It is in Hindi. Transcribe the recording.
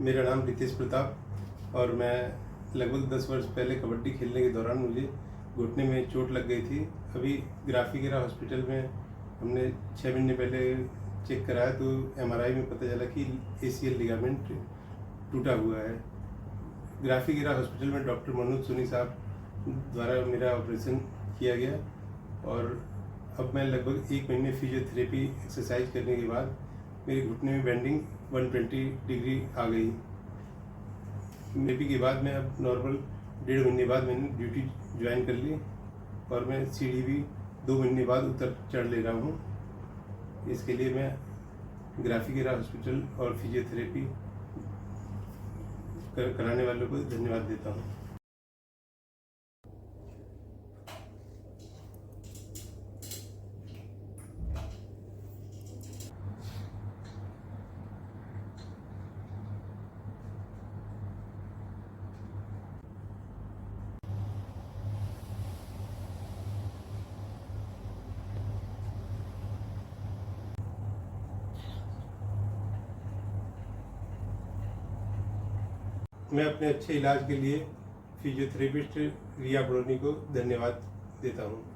मेरा नाम रितेश प्रताप और मैं लगभग 10 वर्ष पहले कबड्डी खेलने के दौरान मुझे घुटने में चोट लग गई थी। अभी ग्राफिकेरा हॉस्पिटल में हमने 6 महीने पहले चेक कराया तो एमआरआई में पता चला कि एसीएल लिगामेंट टूटा हुआ है। ग्राफिकेरा हॉस्पिटल में डॉक्टर मनोज सोनी साहब द्वारा मेरा ऑपरेशन किया गया और अब मैं लगभग 1 महीने फिजियोथेरेपी एक्सरसाइज करने के बाद मेरे घुटने में बेंडिंग 120 डिग्री आ गई। थेरेपी के बाद मैं अब नॉर्मल 1.5 महीने बाद मैंने ड्यूटी ज्वाइन कर ली और मैं सीढ़ी भी 2 महीने बाद उतर चढ़ ले रहा हूँ। इसके लिए मैं ग्राफिकेरा हॉस्पिटल और फिजियोथेरेपी कराने वालों को धन्यवाद देता हूँ। मैं अपने अच्छे इलाज के लिए फिजियोथेरेपिस्ट रिया ब्रोनी को धन्यवाद देता हूँ।